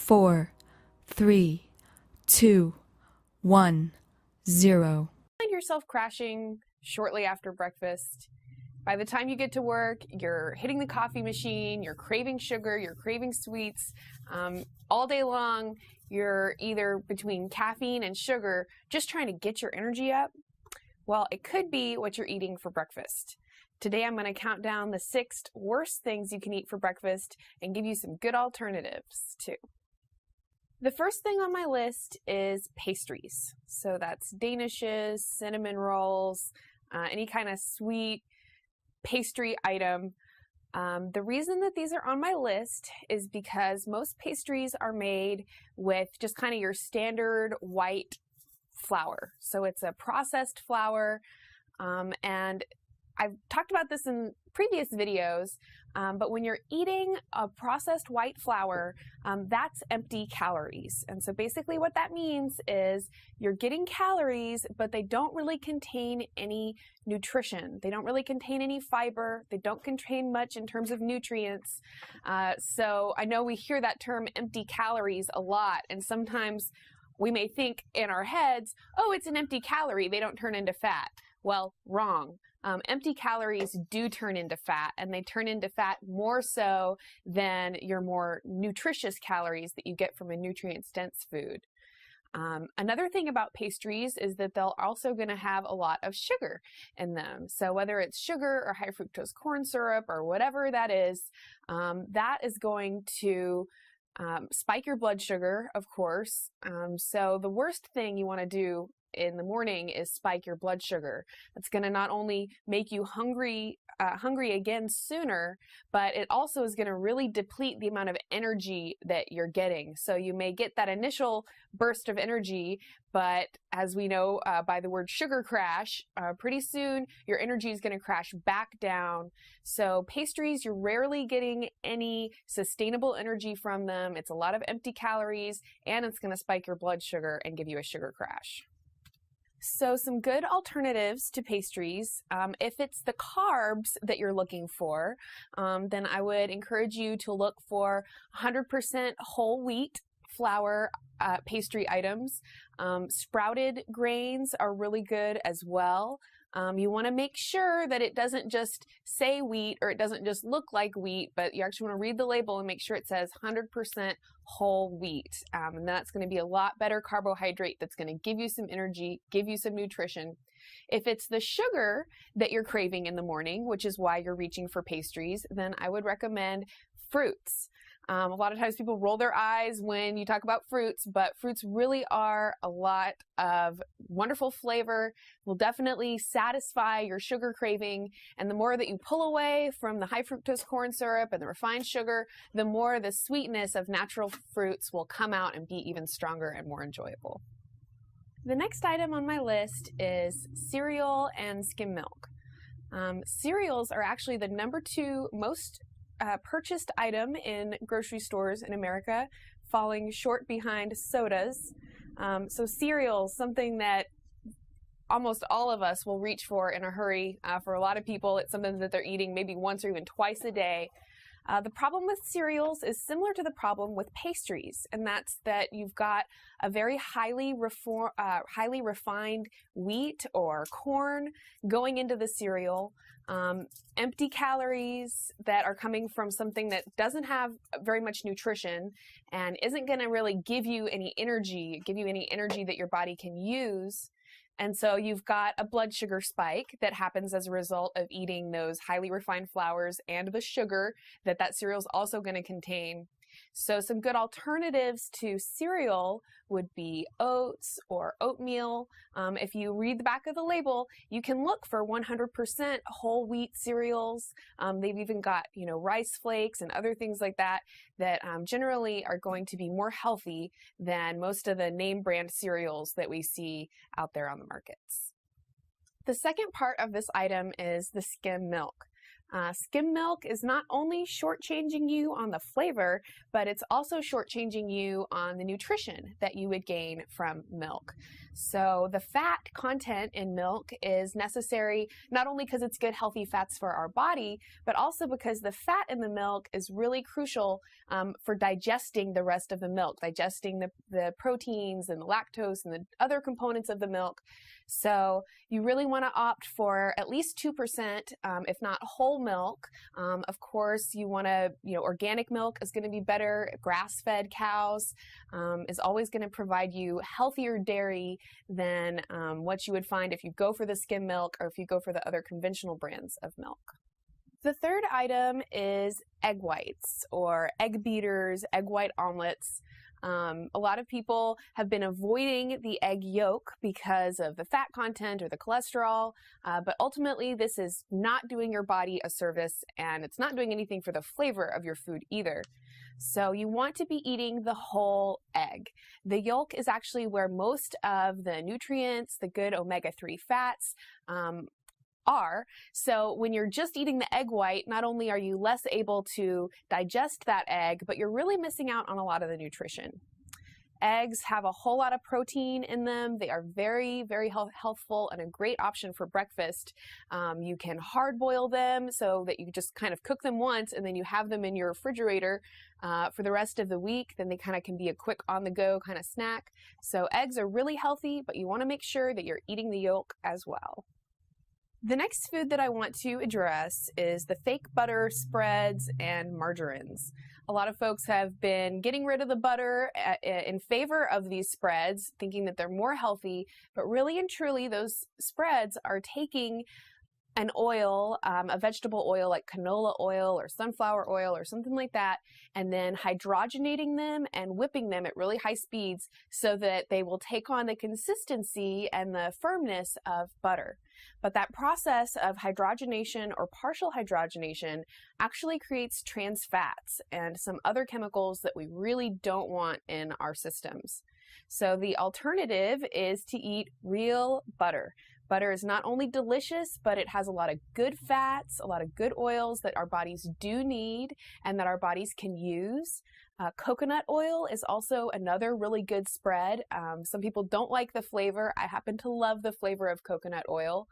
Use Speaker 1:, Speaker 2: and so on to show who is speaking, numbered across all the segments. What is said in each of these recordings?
Speaker 1: 4, 3, 2, 1, 0.
Speaker 2: Find yourself crashing shortly after breakfast. By the time you get to work, you're hitting the coffee machine, you're craving sugar, you're craving sweets. All day long, you're either between caffeine and sugar, just trying to get your energy up. Well, it could be what you're eating for breakfast. Today, I'm going to count down the 6 worst things you can eat for breakfast and give you some good alternatives, too. The first thing on my list is pastries. So that's danishes, cinnamon rolls, any kind of sweet pastry item. The reason that these are on my list is because most pastries are made with just kind of your standard white flour. So it's a processed flour, and I've talked about this in previous videos, but when you're eating a processed white flour, that's empty calories. And so basically what that means is you're getting calories, but they don't really contain any nutrition. They don't really contain any fiber. They don't contain much in terms of nutrients. So I know we hear that term empty calories a lot, and sometimes we may think in our heads, oh, it's an empty calorie, they don't turn into fat. Well, wrong. Empty calories do turn into fat, and they turn into fat more so than your more nutritious calories that you get from a nutrient-dense food. Another thing about pastries is that they're also going to have a lot of sugar in them. So whether it's sugar or high fructose corn syrup or whatever that is going to spike your blood sugar, of course. So the worst thing you want to do in the morning is spike your blood sugar. It's going to not only make you hungry again sooner, but it also is going to really deplete the amount of energy that you're getting. So you may get that initial burst of energy, but as we know by the word sugar crash, pretty soon your energy is going to crash back down. So pastries, you're rarely getting any sustainable energy from them. It's a lot of empty calories, and it's going to spike your blood sugar and give you a sugar crash. So some good alternatives to pastries. If it's the carbs that you're looking for, then I would encourage you to look for 100% whole wheat flour pastry items. Sprouted grains are really good as well. You want to make sure that it doesn't just say wheat or it doesn't just look like wheat, but you actually want to read the label and make sure it says 100% whole wheat. And that's going to be a lot better carbohydrate that's going to give you some energy, give you some nutrition. If it's the sugar that you're craving in the morning, which is why you're reaching for pastries, then I would recommend fruits. A lot of times people roll their eyes when you talk about fruits, but fruits really are a lot of wonderful flavor, will definitely satisfy your sugar craving, and the more that you pull away from the high fructose corn syrup and the refined sugar, the more the sweetness of natural fruits will come out and be even stronger and more enjoyable. The next item on my list is cereal and skim milk. Cereals are actually the #2 most purchased item in grocery stores in America, falling short behind sodas. So cereals, something that almost all of us will reach for in a hurry. For a lot of people, it's something that they're eating maybe once or even twice a day. The problem with cereals is similar to the problem with pastries, and that's that you've got a very highly refined wheat or corn going into the cereal, empty calories that are coming from something that doesn't have very much nutrition and isn't going to really give you any energy that your body can use. And so you've got a blood sugar spike that happens as a result of eating those highly refined flours and the sugar that cereal is also going to contain. So some good alternatives to cereal would be oats or oatmeal. If you read the back of the label, you can look for 100% whole wheat cereals. They've even got, rice flakes and other things like that generally are going to be more healthy than most of the name brand cereals that we see out there on the markets. The second part of this item is the skim milk. Skim milk is not only shortchanging you on the flavor, but it's also shortchanging you on the nutrition that you would gain from milk. So the fat content in milk is necessary not only because it's good healthy fats for our body, but also because the fat in the milk is really crucial for digesting the rest of the milk, digesting the proteins and the lactose and the other components of the milk. So you really want to opt for at least 2%, if not whole milk. Of course, you want to, organic milk is going to be better. Grass-fed cows is always going to provide you healthier dairy than what you would find if you go for the skim milk or if you go for the other conventional brands of milk. The third item is egg whites or egg beaters, egg white omelets. A lot of people have been avoiding the egg yolk because of the fat content or the cholesterol, but ultimately this is not doing your body a service and it's not doing anything for the flavor of your food either. So you want to be eating the whole egg. The yolk is actually where most of the nutrients, the good omega-3 fats, are. So when you're just eating the egg white, not only are you less able to digest that egg, but you're really missing out on a lot of the nutrition. Eggs have a whole lot of protein in them. They are very, very healthful and a great option for breakfast. You can hard boil them so that you just kind of cook them once and then you have them in your refrigerator for the rest of the week. Then they kind of can be a quick on-the-go kind of snack. So eggs are really healthy, but you want to make sure that you're eating the yolk as well. The next food that I want to address is the fake butter spreads and margarines. A lot of folks have been getting rid of the butter in favor of these spreads, thinking that they're more healthy, but really and truly those spreads are taking an oil, a vegetable oil like canola oil or sunflower oil or something like that, and then hydrogenating them and whipping them at really high speeds so that they will take on the consistency and the firmness of butter. But that process of hydrogenation or partial hydrogenation actually creates trans fats and some other chemicals that we really don't want in our systems. So the alternative is to eat real butter. Butter is not only delicious, but it has a lot of good fats, a lot of good oils that our bodies do need and that our bodies can use. Coconut oil is also another really good spread. Some people don't like the flavor. I happen to love the flavor of coconut oil.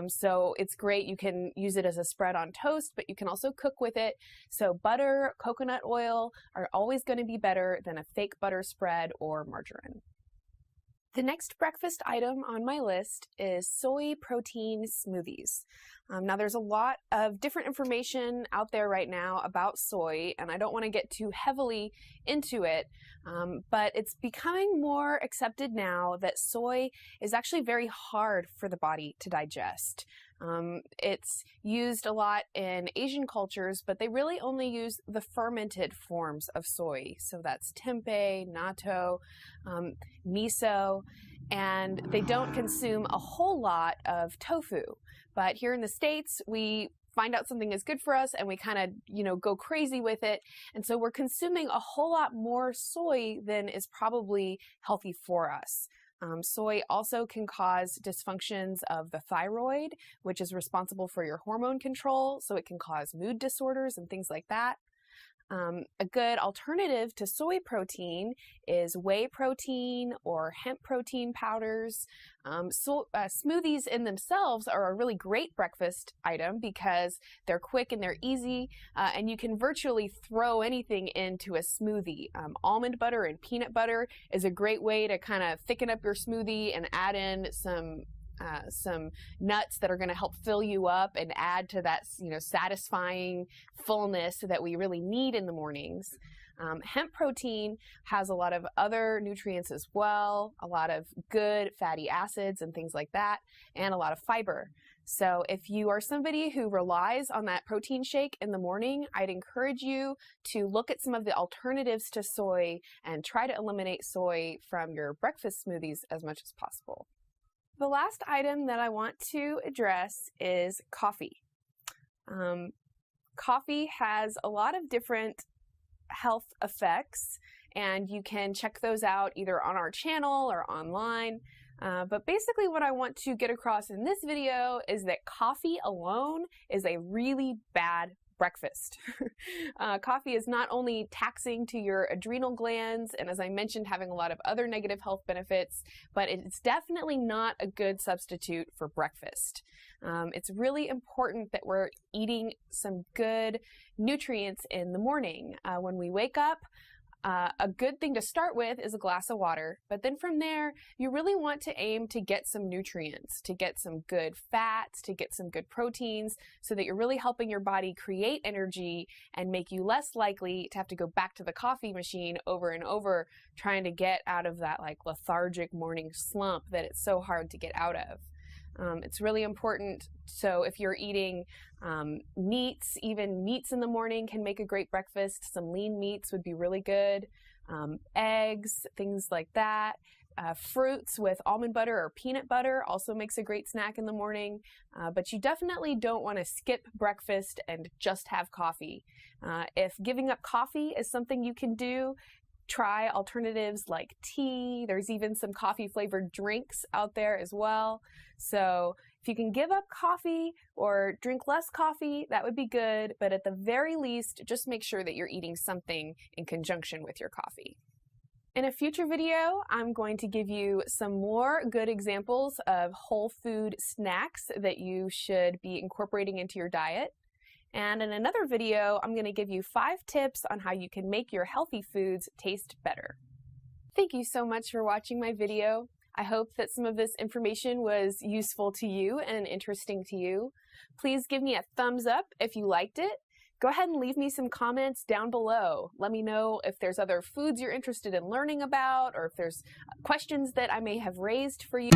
Speaker 2: So it's great. You can use it as a spread on toast, but you can also cook with it. So butter, coconut oil are always going to be better than a fake butter spread or margarine. The next breakfast item on my list is soy protein smoothies. Now there's a lot of different information out there right now about soy, and I don't want to get too heavily into it, but it's becoming more accepted now that soy is actually very hard for the body to digest. It's used a lot in Asian cultures, but they really only use the fermented forms of soy. So that's tempeh, natto, miso, and they don't consume a whole lot of tofu. But here in the States, we find out something is good for us and we kind of, go crazy with it. And so we're consuming a whole lot more soy than is probably healthy for us. Soy also can cause dysfunctions of the thyroid, which is responsible for your hormone control. So it can cause mood disorders and things like that. A good alternative to soy protein is whey protein or hemp protein powders. Smoothies in themselves are a really great breakfast item because they're quick and they're easy, and you can virtually throw anything into a smoothie. Almond butter and peanut butter is a great way to kind of thicken up your smoothie and add in some nuts that are going to help fill you up and add to that, satisfying fullness that we really need in the mornings. Hemp protein has a lot of other nutrients as well, a lot of good fatty acids and things like that, and a lot of fiber. So if you are somebody who relies on that protein shake in the morning, I'd encourage you to look at some of the alternatives to soy and try to eliminate soy from your breakfast smoothies as much as possible. The last item that I want to address is coffee. Coffee has a lot of different health effects, and you can check those out either on our channel or online. But basically what I want to get across in this video is that coffee alone is a really bad breakfast. Coffee is not only taxing to your adrenal glands, and as I mentioned, having a lot of other negative health benefits, but it's definitely not a good substitute for breakfast. It's really important that we're eating some good nutrients in the morning. When we wake up, a good thing to start with is a glass of water, but then from there, you really want to aim to get some nutrients, to get some good fats, to get some good proteins, so that you're really helping your body create energy and make you less likely to have to go back to the coffee machine over and over, trying to get out of that like lethargic morning slump that it's so hard to get out of. It's really important. So if you're eating meats, even meats in the morning can make a great breakfast. Some lean meats would be really good. Eggs, things like that. Fruits with almond butter or peanut butter also makes a great snack in the morning. But you definitely don't want to skip breakfast and just have coffee. If giving up coffee is something you can do, try alternatives like tea. There's even some coffee flavored drinks out there as well. So if you can give up coffee or drink less coffee, that would be good. But at the very least, just make sure that you're eating something in conjunction with your coffee. In a future video, I'm going to give you some more good examples of whole food snacks that you should be incorporating into your diet. And in another video, I'm going to give you 5 tips on how you can make your healthy foods taste better. Thank you so much for watching my video. I hope that some of this information was useful to you and interesting to you. Please give me a thumbs up if you liked it. Go ahead and leave me some comments down below. Let me know if there's other foods you're interested in learning about, or if there's questions that I may have raised for you.